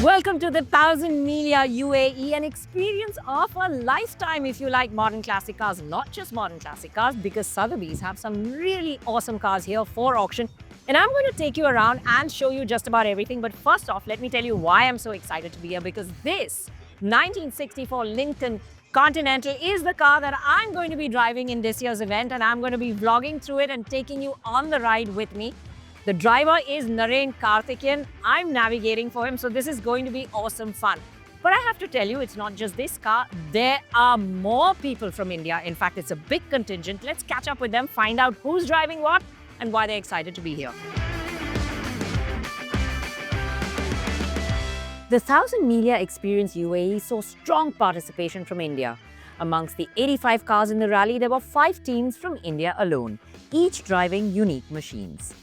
Welcome to the 1000 Miglia UAE, an experience of a lifetime if you like modern classic cars. Not just modern classic cars, because Sotheby's have some really awesome cars here for auction. And I'm going to take you around and show you just about everything. But first off, let me tell you why I'm so excited to be here, because this 1964 Lincoln Continental is the car that I'm going to be driving in this year's event, and I'm going to be vlogging through it and taking you on the ride with me. The driver is Naren Karthikeyan. I'm navigating for him, so this is going to be awesome fun. But I have to tell you, it's not just this car. There are more people from India. In fact, it's a big contingent. Let's catch up with them, find out who's driving what and why they're excited to be here. The 1000 Miglia Experience UAE saw strong participation from India. Amongst the 85 cars in the rally, there were 5 teams from India alone, each driving unique machines.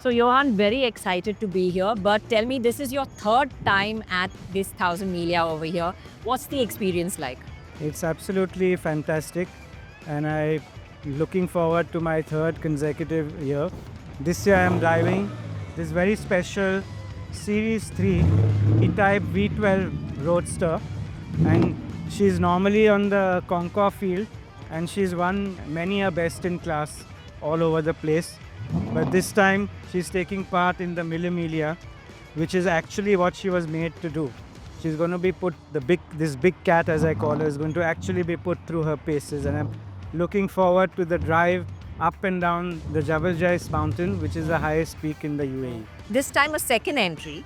So Johan, very excited to be here, but tell me, this is your third time at this 1000 Miglia over here. What's the experience like? It's absolutely fantastic, and I'm looking forward to my third consecutive year. This year I'm driving this very special Series 3 E-Type V12 Roadster, and she's normally on the Concours field, and she's won many a best in class all over the place. But this time she's taking part in the Miglia, which is actually what she was made to do. She's going to be put, this big cat as I call her, is going to actually be put through her paces, and I'm looking forward to the drive up and down the Jabal Jais mountain, which is the highest peak in the UAE. This time a second entry,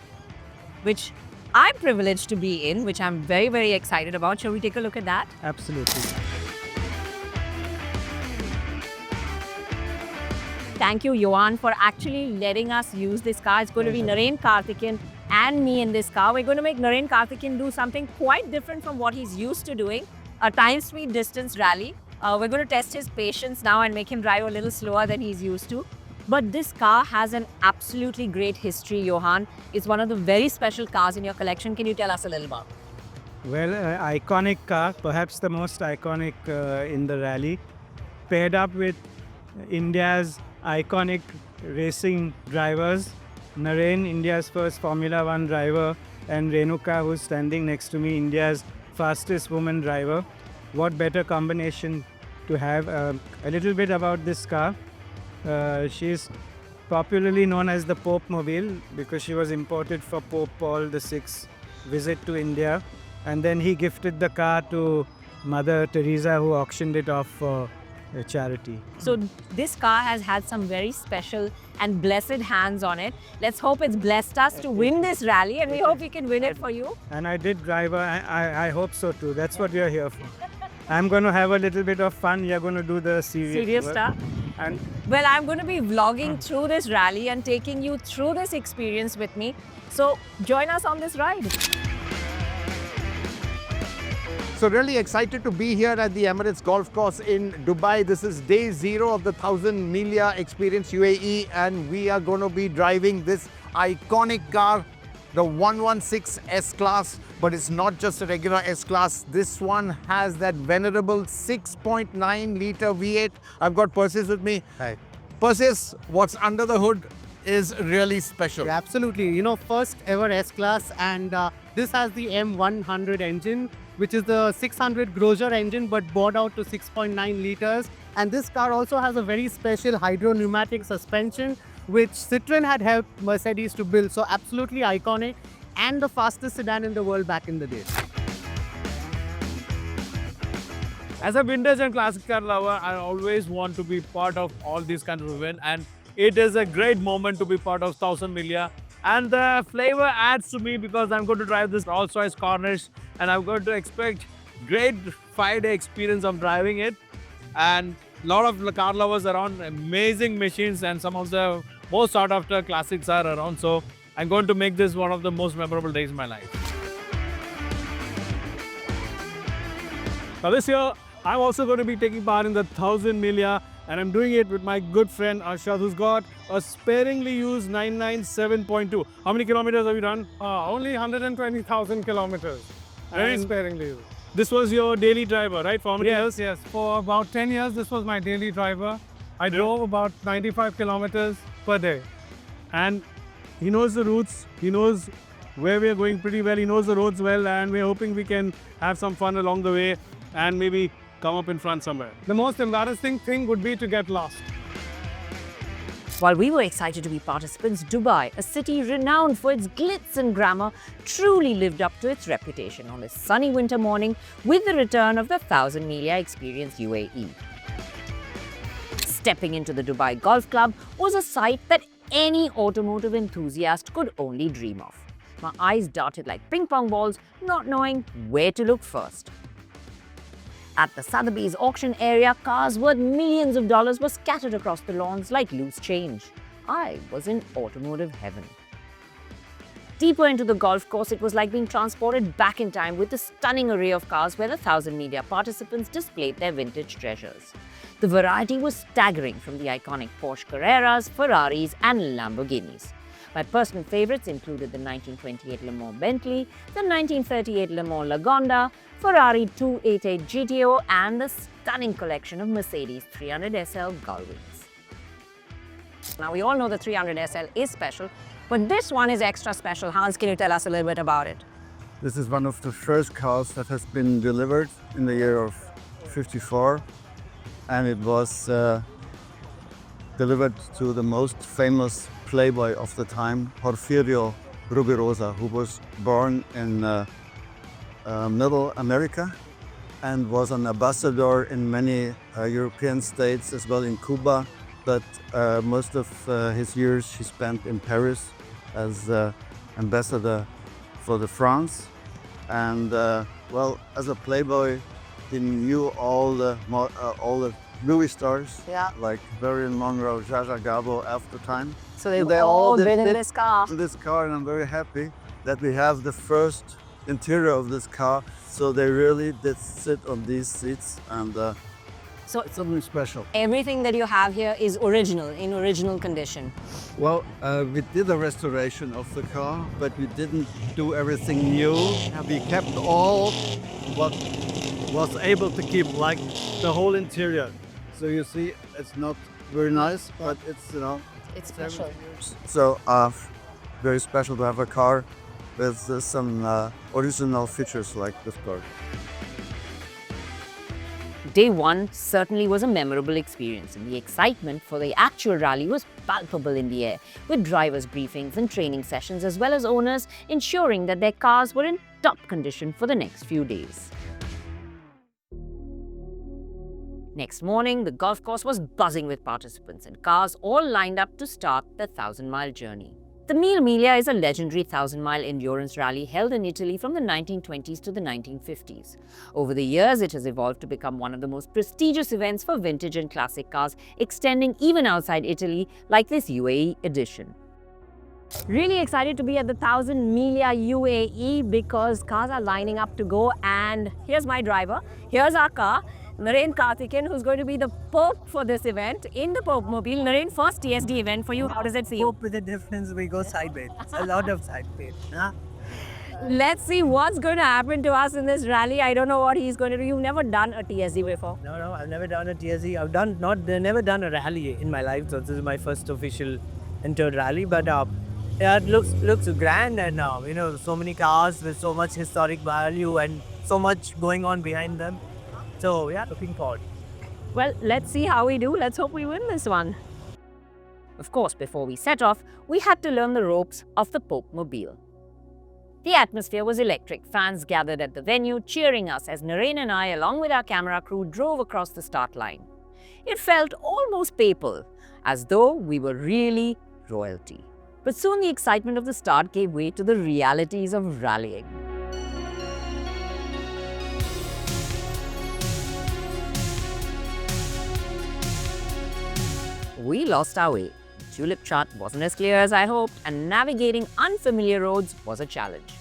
which I'm privileged to be in, which I'm very, very excited about. Shall we take a look at that? Absolutely. Thank you, Johan, for actually letting us use this car. It's going to be Naren Karthikeyan and me in this car. We're going to make Naren Karthikeyan do something quite different from what he's used to doing, a time, speed, distance rally. We're going to test his patience now and make him drive a little slower than he's used to. But this car has an absolutely great history, Johan. It's one of the very special cars in your collection. Can you tell us a little about it? Well, iconic car, perhaps the most iconic in the rally, paired up with India's iconic racing drivers, Naren, India's first Formula 1 driver, and Renuka, who's standing next to me, India's fastest woman driver. What better combination to have. A little bit about this car. She's popularly known as the Pope Mobile because she was imported for Pope Paul VI's visit to India, and then he gifted the car to Mother Teresa, who auctioned it off for a charity. So this car has had some very special and blessed hands on it. Let's hope it's blessed us to win this rally, and we hope we can win it for you. And I did drive her. I hope so too. That's what we are here for. I'm going to have a little bit of fun. You're going to do the serious stuff. And well, I'm going to be vlogging through this rally and taking you through this experience with me. So join us on this ride. So really excited to be here at the Emirates Golf Course in Dubai. This is day 0 of the 1000 Miglia Experience UAE, and we are going to be driving this iconic car, the 116 S-Class. But it's not just a regular S-Class. This one has that venerable 6.9 litre V8. I've got Persis with me. Hi. Persis, what's under the hood is really special. Yeah, absolutely. You know, first ever S-Class, and this has the M100 engine, which is the 600 Grosjean engine, but bored out to 6.9 liters. And this car also has a very special hydro-pneumatic suspension, which Citroën had helped Mercedes to build. So absolutely iconic, and the fastest sedan in the world back in the day. As a vintage and classic car lover, I always want to be part of all these kinds of events, and it is a great moment to be part of 1000 Miglia. And the flavor adds to me because I'm going to drive this Rolls-Royce Corniche, and I'm going to expect great 5-day experience of driving it. And a lot of car lovers around, amazing machines, and some of the most sought after classics are around. So I'm going to make this one of the most memorable days in my life. Now this year, I'm also going to be taking part in the 1000 Miglia, and I'm doing it with my good friend Arshad, who's got a sparingly used 997.2. How many kilometers have you done? Only 120,000 kilometers. Very sparingly used. This was your daily driver, right? For how many years? Yes. For about 10 years, this was my daily driver. I drove about 95 kilometers per day. And he knows the routes, he knows where we're going pretty well, he knows the roads well, and we're hoping we can have some fun along the way and maybe come up in front somewhere. The most embarrassing thing would be to get lost. While we were excited to be participants, Dubai, a city renowned for its glitz and glamour, truly lived up to its reputation on this sunny winter morning with the return of the 1000 Miglia Experience UAE. Stepping into the Dubai Golf Club was a sight that any automotive enthusiast could only dream of. My eyes darted like ping pong balls, not knowing where to look first. At the Sotheby's auction area, cars worth millions of dollars were scattered across the lawns like loose change. I was in automotive heaven. Deeper into the golf course, it was like being transported back in time with the stunning array of cars where the 1000 Miglia participants displayed their vintage treasures. The variety was staggering, from the iconic Porsche Carreras, Ferraris and Lamborghinis. My personal favorites included the 1928 Le Mans Bentley, the 1938 Le Mans Lagonda, Ferrari 288 GTO and the stunning collection of Mercedes 300 SL Gullwings. Now we all know the 300 SL is special, but this one is extra special. Hans, can you tell us a little bit about it? This is one of the first cars that has been delivered in the year of 54, and it was delivered to the most famous playboy of the time, Porfirio Rubirosa, who was born in Middle America and was an ambassador in many European states, as well in Cuba, but most of his years he spent in Paris as ambassador for the France. And well, as a playboy, he knew all the movie stars, like Marilyn Monroe, Zsa Zsa Gabor after time. So they all did been in this car. this car, and I'm very happy that we have the first interior of this car. So they really did sit on these seats, and So it's something special. everything that you have here is original, in original condition. Well, we did a restoration of the car, but we didn't do everything new. We kept all what was able to keep, like the whole interior. So you see, it's not very nice, but it's, you know, It's special. so very special to have a car with some original features like this car. Day one certainly was a memorable experience, and the excitement for the actual rally was palpable in the air, with drivers' briefings and training sessions, as well as owners ensuring that their cars were in top condition for the next few days. Next morning, the golf course was buzzing with participants and cars all lined up to start the 1000-mile journey. The Mille Miglia is a legendary 1000-mile endurance rally held in Italy from the 1920s to the 1950s. Over the years, it has evolved to become one of the most prestigious events for vintage and classic cars, extending even outside Italy, like this UAE edition. Really excited to be at the 1000 Miglia UAE because cars are lining up to go, and here's my driver, here's our car, Naren Karthikeyan, who's going to be the Pope for this event in the Pope Mobile. Naren, first TSD event for you. How does it feel? Hope with the difference we go sideways. A lot of sideways. Huh? Let's see what's going to happen to us in this rally. I don't know what he's going to do. You've never done a TSD before. No, I've never done a TSE. I've never done a rally in my life. So this is my first official entered rally. But yeah, it looks grand, and you know, so many cars with so much historic value and so much going on behind them. So yeah, looking forward. Well, let's see how we do. Let's hope we win this one. Of course, before we set off, we had to learn the ropes of the Pope Mobile. The atmosphere was electric. Fans gathered at the venue, cheering us as Naren and I, along with our camera crew, drove across the start line. It felt almost papal, as though we were really royalty. But soon the excitement of the start gave way to the realities of rallying. We lost our way. The tulip chart wasn't as clear as I hoped, and navigating unfamiliar roads was a challenge.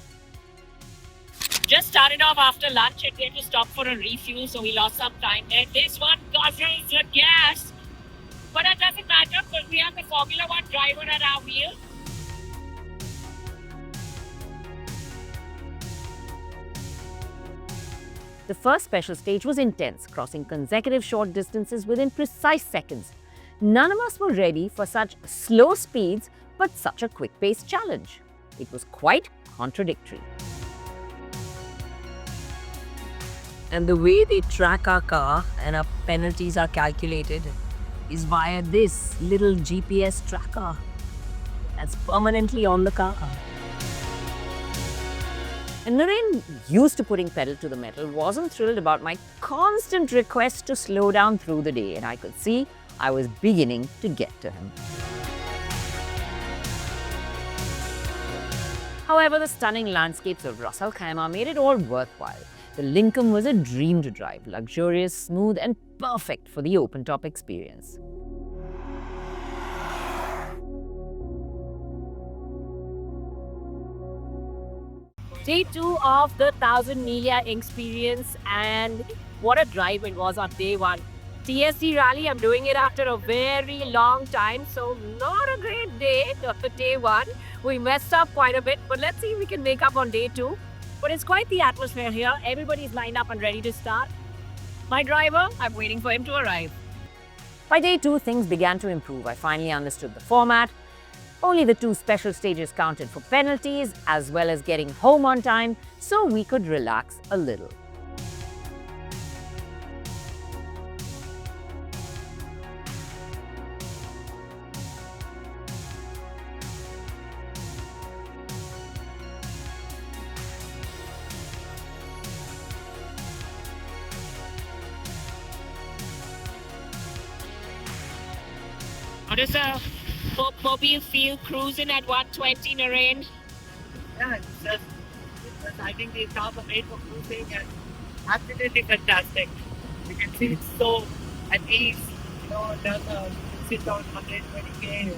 Just started off after lunch and we had to stop for a refuel, so we lost some time there. This one guzzles the gas, but that doesn't matter because we have the Formula 1 driver at our wheel. The first special stage was intense, crossing consecutive short distances within precise seconds. None of us were ready for such slow speeds, but such a quick-paced challenge. It was quite contradictory. And the way they track our car and our penalties are calculated is via this little GPS tracker that's permanently on the car. And Naren, used to putting pedal to the metal, wasn't thrilled about my constant request to slow down through the day, and I could see I was beginning to get to him. However, the stunning landscapes of Ras Al Khaimah made it all worthwhile. The Lincoln was a dream to drive, luxurious, smooth, and perfect for the open-top experience. Day 2 of the 1000 Miglia experience, and what a drive it was on day 1. TSD rally, I'm doing it after a very long time, so not a great day after day 1. We messed up quite a bit, but let's see if we can make up on day 2. But it's quite the atmosphere here. Everybody's lined up and ready to start. My driver, I'm waiting for him to arrive. By day 2, things began to improve. I finally understood the format. Only the 2 special stages counted for penalties, as well as getting home on time, so we could relax a little. How does the mobile feel cruising at 120, Naren? Yeah, I think these cars are made for cruising and absolutely fantastic. You can see it's so at ease. You know, it does sit on 120k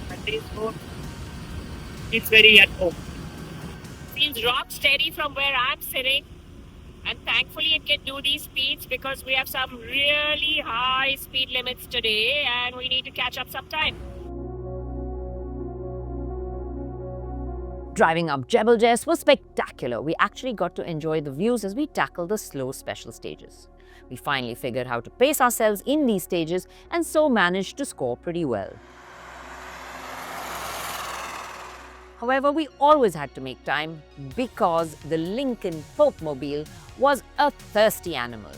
and these roads, it's very at home. Seems rock steady from where I'm sitting. And thankfully it can do these speeds because we have some really high speed limits today and we need to catch up some time. Driving up Jebel Jais was spectacular. We actually got to enjoy the views as we tackled the slow special stages. We finally figured how to pace ourselves in these stages and so managed to score pretty well. However, we always had to make time because the Lincoln Pope Mobile was a thirsty animal.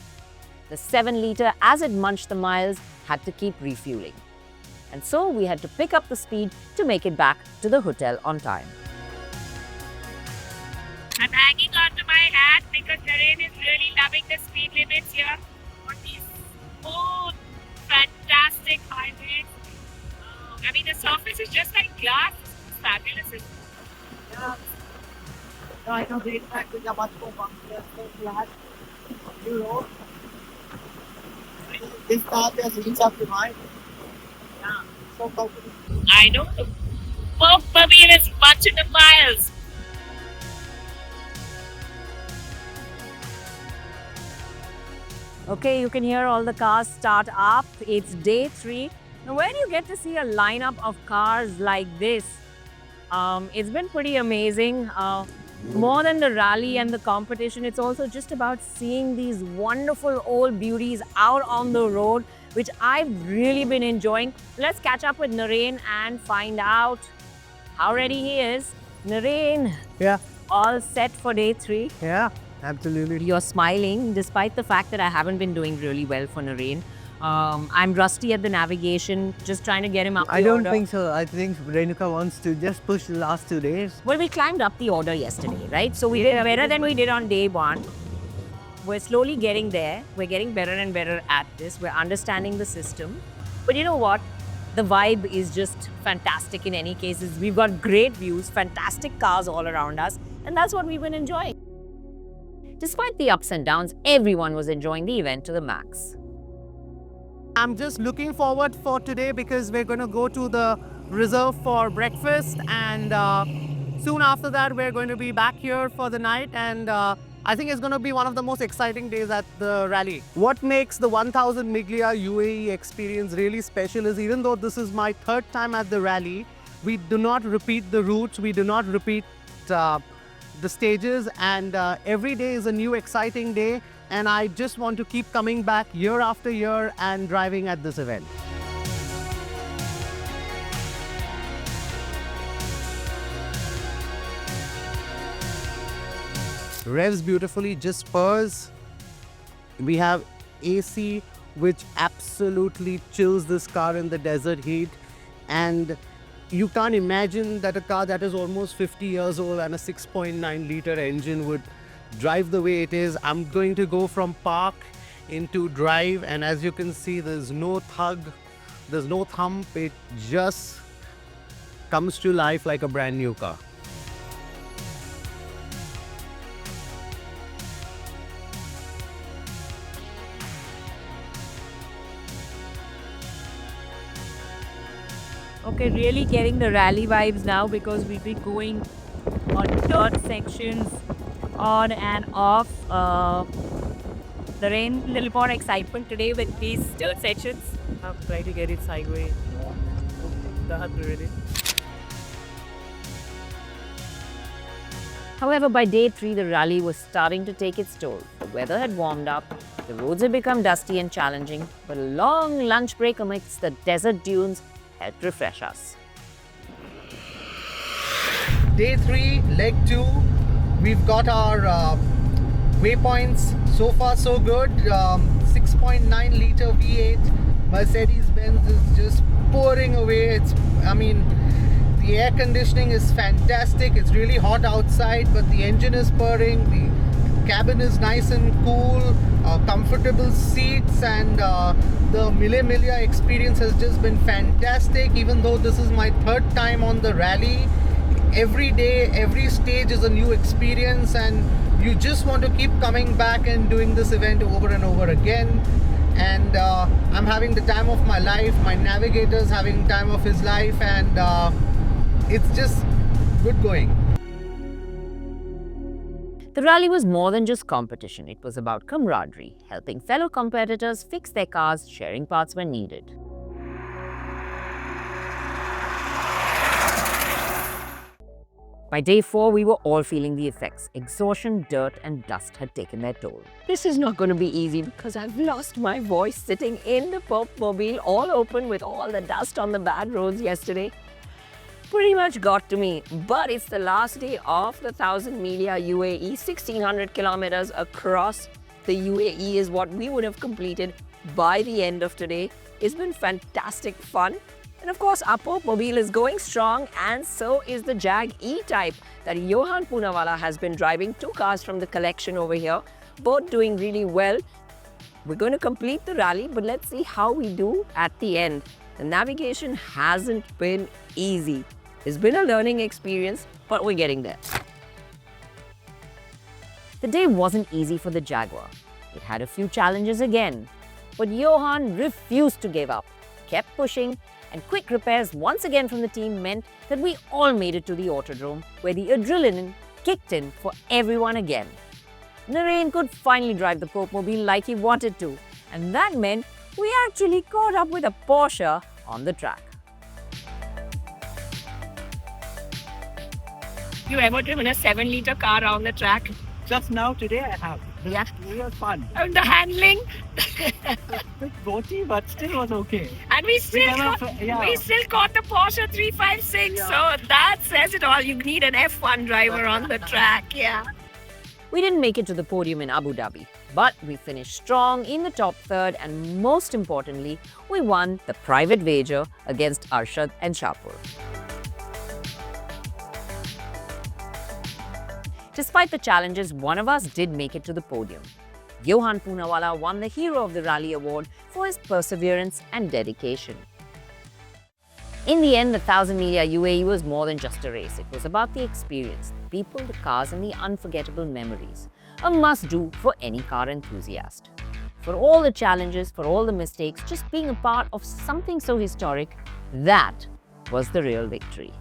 The 7-litre, as it munched the miles, had to keep refueling. And so we had to pick up the speed to make it back to the hotel on time. I'm hanging on to my hat because Naren is really loving the speed limits here on these smooth, fantastic highways. I mean, the surface is just like glass. It's fabulous. Yeah. No, I know the impact is much more bumpy, so flat. You know, this car just reaches up to mine. Yeah, so comfortable. I know. The Pope Mobile is munching the miles. Okay, you can hear all the cars start up. It's day 3. Now, where do you get to see a lineup of cars like this? It's been pretty amazing. More than the rally and the competition, it's also just about seeing these wonderful old beauties out on the road, which I've really been enjoying. Let's catch up with Naren and find out how ready he is. Naren, Yeah, all set for day 3? yeah, absolutely. You're smiling despite the fact that I haven't been doing really well for Naren. I'm rusty at the navigation, just trying to get him up the I don't order. think so. I think Renuka wants to just push the last 2 days. Well, we climbed up the order yesterday, right? So we did better than we did on day 1. We're slowly getting there. We're getting better and better at this. We're understanding the system. But you know what? The vibe is just fantastic in any cases. We've got great views, fantastic cars all around us, and that's what we've been enjoying. Despite the ups and downs, everyone was enjoying the event to the max. I'm just looking forward for today because we're going to go to the reserve for breakfast, and soon after that we're going to be back here for the night, and I think it's going to be one of the most exciting days at the rally. What makes the 1000 Miglia UAE experience really special is even though this is my 3rd time at the rally, we do not repeat the routes, we do not repeat the stages, and every day is a new exciting day. And I just want to keep coming back year after year and driving at this event. revs beautifully, just spurs. We have AC, which absolutely chills this car in the desert heat. And you can't imagine that a car that is almost 50 years old and a 6.9 liter engine would drive the way it is. I'm going to go from park into drive, and as you can see, there's no thug, there's no thump. It just comes to life like a brand new car. Okay, really getting the rally vibes now because we'll be going on dirt sections on and off. There ain't a little more excitement today with these dirt sections. I'll try to get it sideways. That's really. However, by day 3, the rally was starting to take its toll. The weather had warmed up, the roads had become dusty and challenging, but a long lunch break amidst the desert dunes helped refresh us. Day 3, leg 2, we've got our waypoints. So far so good. 6.9 liter V8 Mercedes-Benz is just pouring away. The air conditioning is fantastic. It's really hot outside, but the engine is purring. The cabin is nice and cool, comfortable seats, and the Miglia Experience has just been fantastic. Even though this is my 3rd time on the rally, every day, every stage is a new experience, and you just want to keep coming back and doing this event over and over again. And I'm having the time of my life. My navigator's having time of his life, and it's just good going. The rally was more than just competition. It was about camaraderie, helping fellow competitors fix their cars, sharing parts when needed. By day 4, we were all feeling the effects. Exhaustion, dirt and dust had taken their toll. This is not going to be easy because I've lost my voice sitting in the Popmobile all open with all the dust on the bad roads yesterday. Pretty much got to me, but it's the last day of the 1000 Miglia UAE. 1600 kilometers across the UAE is what we would have completed by the end of today. It's been fantastic fun. And of course, our Popmobile is going strong, and so is the Jag E-Type that Johan Poonawalla has been driving. 2 cars from the collection over here, both doing really well. We're going to complete the rally, but let's see how we do at the end. The navigation hasn't been easy. It's been a learning experience, but we're getting there. The day wasn't easy for the Jaguar. It had a few challenges again, but Johan refused to give up, kept pushing, and quick repairs once again from the team meant that we all made it to the Autodrome, where the adrenaline kicked in for everyone again. Naren could finally drive the Popmobile like he wanted to, and that meant we actually caught up with a Porsche on the track. You ever driven a 7-liter car around the track? Just now, today I have. Yeah. It was fun. And the handling? Bit boaty, but still was okay. And we still caught the Porsche 356, so that says it all. You need an F1 driver on the track, yeah. We didn't make it to the podium in Abu Dhabi, but we finished strong in the top 3rd, and most importantly, we won the private wager against Arshad and Shapur. Despite the challenges, one of us did make it to the podium. Johan Poonawalla won the Hero of the Rally award for his perseverance and dedication. In the end, the 1000 Miglia UAE was more than just a race. It was about the experience, the people, the cars, and the unforgettable memories. A must-do for any car enthusiast. For all the challenges, for all the mistakes, just being a part of something so historic, that was the real victory.